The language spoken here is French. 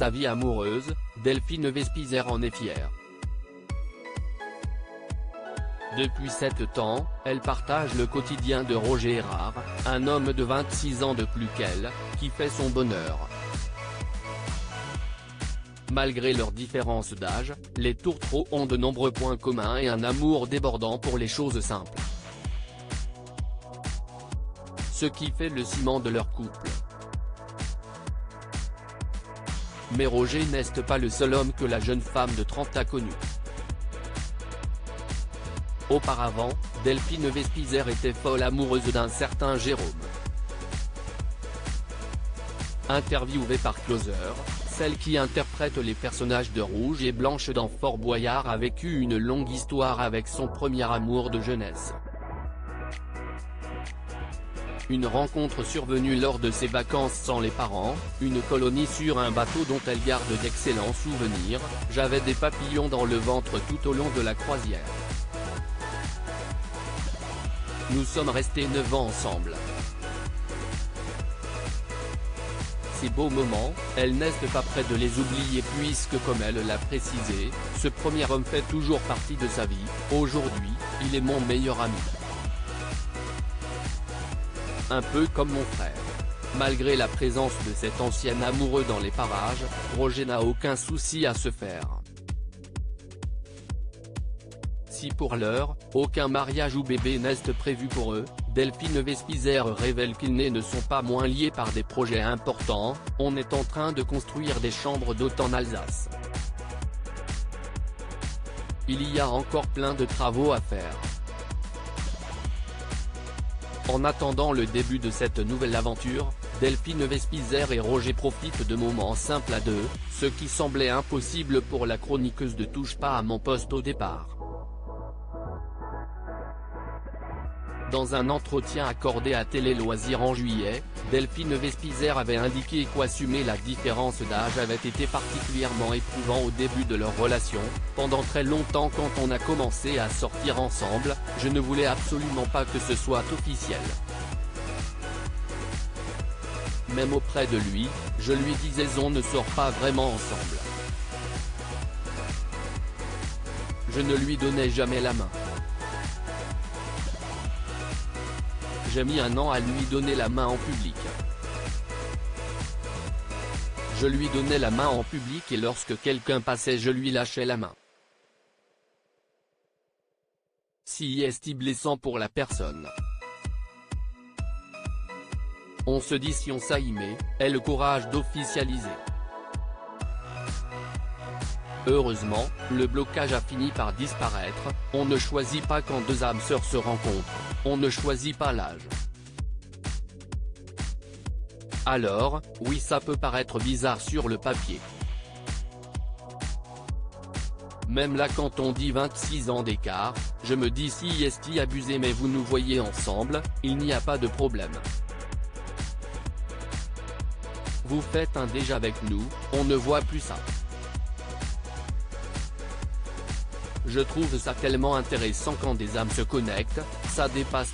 sa vie amoureuse, Delphine Vespizer en est fière. Depuis 7 ans, elle partage le quotidien de Roger Errard, un homme de 26 ans de plus qu'elle, qui fait son bonheur. Malgré leurs différences d'âge, les tourtereaux ont de nombreux points communs et un amour débordant pour les choses simples. Ce qui fait le ciment de leur couple. Mais Roger n'est pas le seul homme que la jeune femme de 30 a connu. Auparavant, Delphine Vespizer était folle amoureuse d'un certain Jérôme. Interviewée par Closer, celle qui interprète les personnages de Rouge et Blanche dans Fort Boyard a vécu une longue histoire avec son premier amour de jeunesse. Une rencontre survenue lors de ses vacances sans les parents, une colonie sur un bateau dont elle garde d'excellents souvenirs, j'avais des papillons dans le ventre tout au long de la croisière. Nous sommes restés 9 ans ensemble. Ces beaux moments, elle n'est pas près de les oublier puisque comme elle l'a précisé, ce premier homme fait toujours partie de sa vie, aujourd'hui, il est mon meilleur ami. Un peu comme mon frère. Malgré la présence de cet ancien amoureux dans les parages, Roger n'a aucun souci à se faire. Si pour l'heure, aucun mariage ou bébé n'est prévu pour eux, Delphine Vespizer révèle qu'ils ne sont pas moins liés par des projets importants, on est en train de construire des chambres d'hôtes en Alsace. Il y a encore plein de travaux à faire. En attendant le début de cette nouvelle aventure, Delphine Vespizer et Roger profitent de moments simples à deux, ce qui semblait impossible pour la chroniqueuse de Touche pas à mon poste au départ. Dans un entretien accordé à Télé Loisirs en juillet, Delphine Vespizer avait indiqué qu'assumer la différence d'âge avait été particulièrement éprouvant au début de leur relation. Pendant très longtemps quand on a commencé à sortir ensemble, je ne voulais absolument pas que ce soit officiel. Même auprès de lui, je lui disais on ne sort pas vraiment ensemble. Je ne lui donnais jamais la main. J'ai mis 1 an à lui donner la main en public. Je lui donnais la main en public et lorsque quelqu'un passait je lui lâchais la main. Si est blessant pour la personne. On se dit si on s'aimait, ait le courage d'officialiser. Heureusement, le blocage a fini par disparaître, on ne choisit pas quand deux âmes sœurs se rencontrent, on ne choisit pas l'âge. Alors, oui ça peut paraître bizarre sur le papier. Même là quand on dit 26 ans d'écart, je me dis si est abusé mais vous nous voyez ensemble, il n'y a pas de problème. Vous faites un déjà avec nous, on ne voit plus ça. Je trouve ça tellement intéressant quand des âmes se connectent, ça dépasse